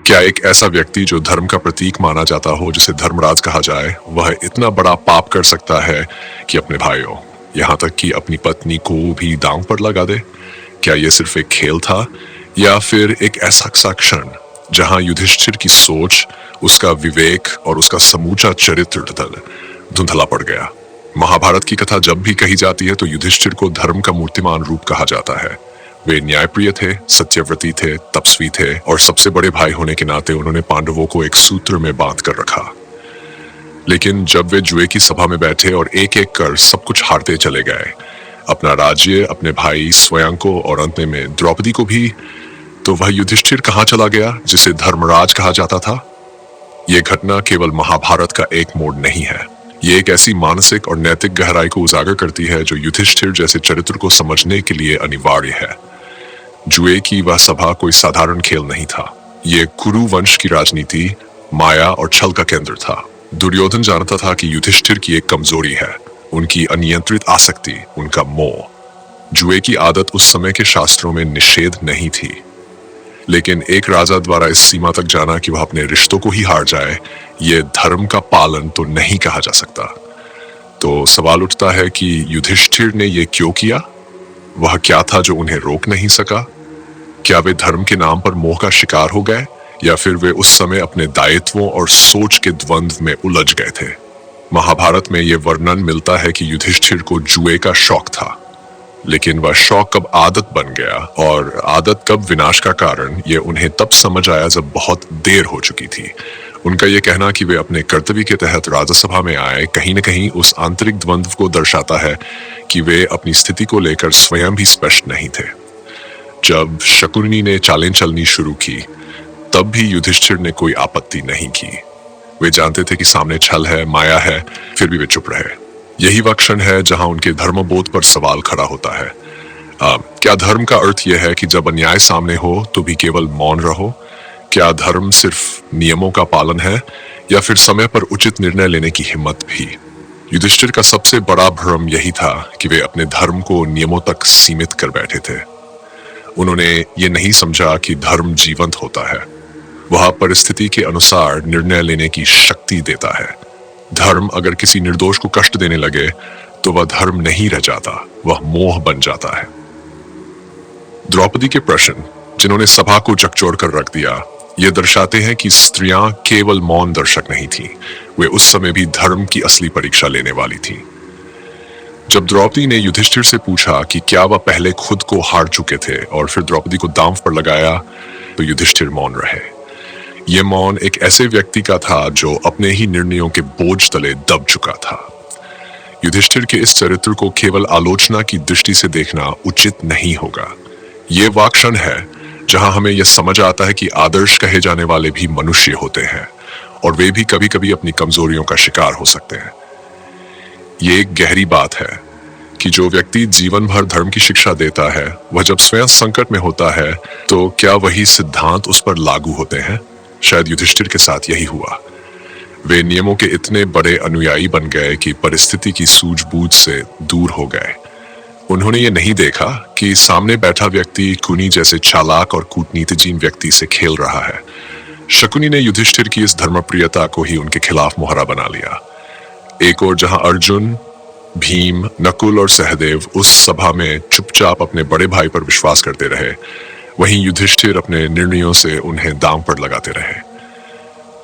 क्या एक ऐसा व्यक्ति जो धर्म का प्रतीक माना जाता हो, जिसे धर्मराज कहा जाए, वह इतना बड़ा पाप कर सकता है कि अपने भाइयों, यहाँ तक कि अपनी पत्नी को भी दांव पर लगा दे? क्या यह सिर्फ एक खेल था, या फिर एक ऐसा सा क्षण जहां युधिष्ठिर की सोच, उसका विवेक और उसका समूचा चरित्र धुंधला पड़ गया? महाभारत की कथा जब भी कही जाती है तो युधिष्ठिर को धर्म का मूर्तिमान रूप कहा जाता है। वे न्यायप्रिय थे, सत्यव्रती थे, तपस्वी थे और सबसे बड़े भाई होने के नाते उन्होंने पांडवों को एक सूत्र में बांध कर रखा। लेकिन जब वे जुए की सभा में बैठे और एक एक कर सब कुछ हारते चले गए, अपना राज्य, अपने भाई, स्वयं को और अंत में द्रौपदी को भी, तो वह युधिष्ठिर कहाँ चला गया जिसे धर्मराज कहा जाता था? यह घटना केवल महाभारत का एक मोड़ नहीं है, ये एक ऐसी मानसिक और नैतिक गहराई को उजागर करती है जो युधिष्ठिर जैसे चरित्र को समझने के लिए अनिवार्य है। जुए की वह सभा कोई साधारण खेल नहीं था, ये कुरु वंश की राजनीति, माया और छल का केंद्र था। दुर्योधन जानता था कि युधिष्ठिर की एक कमजोरी है, उनकी अनियंत्रित आसक्ति, उनका मोह। जुए की आदत उस समय के शास्त्रों में निषेध नहीं थी, लेकिन एक राजा द्वारा इस सीमा तक जाना कि वह अपने रिश्तों को ही हार जाए, यह धर्म का पालन तो नहीं कहा जा सकता। तो सवाल उठता है कि युधिष्ठिर ने यह क्यों किया? वह क्या था जो उन्हें रोक नहीं सका? क्या वे धर्म के नाम पर मोह का शिकार हो गए, या फिर वे उस समय अपने दायित्वों और सोच के द्वंद्व में उलझ गए थे? महाभारत में यह वर्णन मिलता है कि युधिष्ठिर को जुए का शौक था, लेकिन वह शौक कब आदत बन गया और आदत कब विनाश का कारण, यह उन्हें तब समझ आया जब बहुत देर हो चुकी थी। उनका यह कहना कि वे अपने कर्तव्य के तहत राजसभा में आए कहीं न कहीं उस आंतरिक द्वंद्व को दर्शाता है कि वे अपनी स्थिति को लेकर स्वयं भी स्पष्ट नहीं थे। जब शकुनी ने चालें चलनी शुरू की, तब भी युधिष्ठिर ने कोई आपत्ति नहीं की। वे जानते थे कि सामने छल है, माया है, फिर भी वे चुप रहे। यही वह क्षण है जहां उनके धर्मबोध पर सवाल खड़ा होता है। क्या धर्म का अर्थ यह है कि जब अन्याय सामने हो तो भी केवल मौन रहो? क्या धर्म सिर्फ नियमों का पालन है, या फिर समय पर उचित निर्णय लेने की हिम्मत भी? युधिष्ठिर का सबसे बड़ा भ्रम यही था कि वे अपने धर्म को नियमों तक सीमित कर बैठे थे। उन्होंने ये नहीं समझा कि धर्म जीवंत होता है, वह परिस्थिति के अनुसार निर्णय लेने की शक्ति देता है। धर्म अगर किसी निर्दोष को कष्ट देने लगे तो वह धर्म नहीं रह जाता, वह मोह बन जाता है। द्रौपदी के प्रश्न, जिन्होंने सभा को झकझोर कर रख दिया, ये दर्शाते हैं कि स्त्रियां केवल मौन दर्शक नहीं थीं, वे उस समय भी धर्म की असली परीक्षा लेने वाली थीं। जब द्रौपदी ने युधिष्ठिर से पूछा कि क्या वह पहले खुद को हार चुके थे और फिर द्रौपदी को दांव पर लगाया, तो युधिष्ठिर मौन रहे। यह मौन एक ऐसे व्यक्ति का था जो अपने ही निर्णयों के बोझ तले दब चुका था। युधिष्ठिर के इस चरित्र को केवल आलोचना की दृष्टि से देखना उचित नहीं होगा। ये वह क्षण है जहां हमें यह समझ आता है कि आदर्श कहे जाने वाले भी मनुष्य होते हैं और वे भी कभी कभी अपनी कमजोरियों का शिकार हो सकते हैं। ये एक गहरी बात है कि जो व्यक्ति जीवन भर धर्म की शिक्षा देता है, वह जब स्वयं संकट में होता है तो क्या वही सिद्धांत उस पर लागू होते हैं? शायद युधिष्ठिर के साथ यही हुआ। वे नियमों के इतने बड़े अनुयायी बन गए कि परिस्थिति की सूझबूझ से दूर हो गए। उन्होंने ये नहीं देखा कि सामने बैठा व्यक्ति कुनी जैसे चालाक और कूटनीतिजीन व्यक्ति से खेल रहा है। शकुनी ने युधिष्ठिर की इस धर्मप्रियता को ही उनके खिलाफ मुहरा बना लिया। एक और जहां अर्जुन, भीम, नकुल और सहदेव उस सभा में चुपचाप अपने बड़े भाई पर विश्वास करते रहे, वहीं युधिष्ठिर अपने निर्णयों से उन्हें दांव पर लगाते रहे।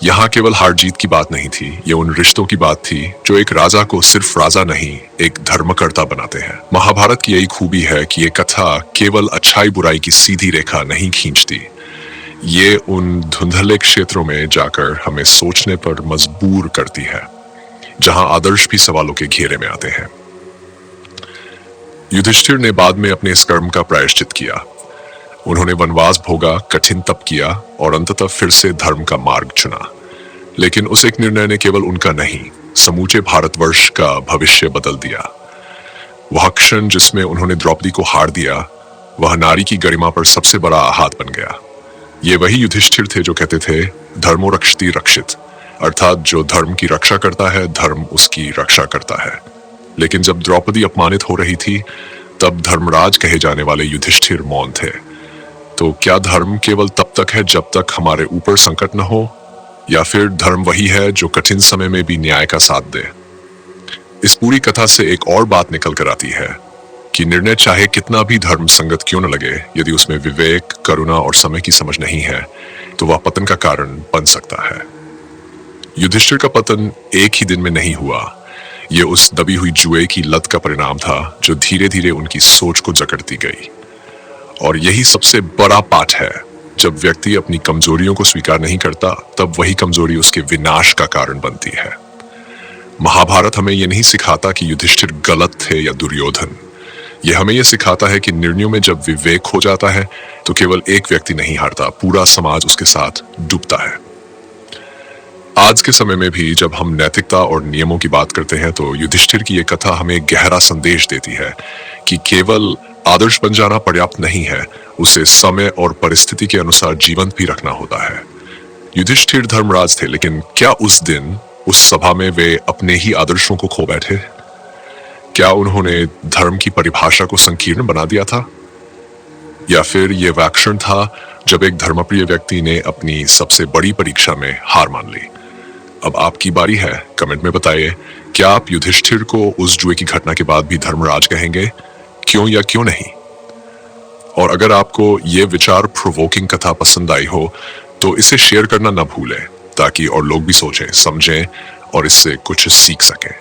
यहाँ केवल हार जीत की बात नहीं थी, ये उन रिश्तों की बात थी जो एक राजा को सिर्फ राजा नहीं, एक धर्मकर्ता बनाते हैं। महाभारत की यही खूबी है कि ये कथा केवल अच्छाई बुराई की सीधी रेखा नहीं खींचती, ये उन धुंधले क्षेत्रों में जाकर हमें सोचने पर मजबूर करती है, जहां आदर्श भी सवालों के घेरे में आते हैं। युधिष्ठिर ने बाद में अपने इस कर्म का प्रायश्चित किया। उन्होंने वनवास भोगा, कठिन तप किया और अंततः फिर से धर्म का मार्ग चुना। लेकिन उस एक निर्णय ने केवल उनका नहीं, समूचे भारतवर्ष का भविष्य बदल दिया। वह क्षण जिसमें उन्होंने द्रौपदी को हार दिया, वह नारी की गरिमा पर सबसे बड़ा आघात बन गया। ये वही युधिष्ठिर थे जो कहते थे, धर्मो रक्षति रक्षित, अर्थात जो धर्म की रक्षा करता है, धर्म उसकी रक्षा करता है। लेकिन जब द्रौपदी अपमानित हो रही थी, तब धर्मराज कहे जाने वाले युधिष्ठिर मौन थे। तो क्या धर्म केवल तब तक है जब तक हमारे ऊपर संकट न हो, या फिर धर्म वही है जो कठिन समय में भी न्याय का साथ दे? इस पूरी कथा से एक और बात निकल कर आती है कि निर्णय चाहे कितना भी धर्म संगत क्यों न लगे, यदि उसमें विवेक, करुणा और समय की समझ नहीं है तो वह पतन का कारण बन सकता है। युधिष्ठिर का पतन एक ही दिन में नहीं हुआ। ये उस दबी हुई जुए की लत का परिणाम था जो धीरे धीरे उनकी सोच को जकड़ती गई। और यही सबसे बड़ा पाठ है, जब व्यक्ति अपनी कमजोरियों को स्वीकार नहीं करता तब वही कमजोरी उसके विनाश का कारण बनती है। महाभारत हमें यह नहीं सिखाता कि युधिष्ठिर गलत थे या दुर्योधन। यह हमें यह सिखाता है कि निर्णयों में जब विवेक हो जाता है तो केवल एक व्यक्ति नहीं हारता, पूरा समाज उसके साथ डूबता है। आज के समय में भी जब हम नैतिकता और नियमों की बात करते हैं तो युधिष्ठिर की यह कथा हमें गहरा संदेश देती है कि केवल आदर्श बन जाना पर्याप्त नहीं है, उसे समय और परिस्थिति के अनुसार जीवंत भी रखना होता है। युधिष्ठिर धर्मराज थे, लेकिन क्या उस दिन उस सभा में वे अपने ही आदर्शों को खो बैठे? क्या उन्होंने धर्म की परिभाषा को संकीर्ण बना दिया था? या फिर यह वह क्षण था जब एक धर्मप्रिय व्यक्ति ने अपनी सबसे बड़ी परीक्षा में हार मान ली? अब आपकी बारी है, कमेंट में बताइए, क्या आप युधिष्ठिर को उस जुए की घटना के बाद भी धर्मराज कहेंगे? क्यों या क्यों नहीं? और अगर आपको ये विचार प्रोवोकिंग कथा पसंद आई हो तो इसे शेयर करना ना भूलें, ताकि और लोग भी सोचें, समझें और इससे कुछ सीख सकें।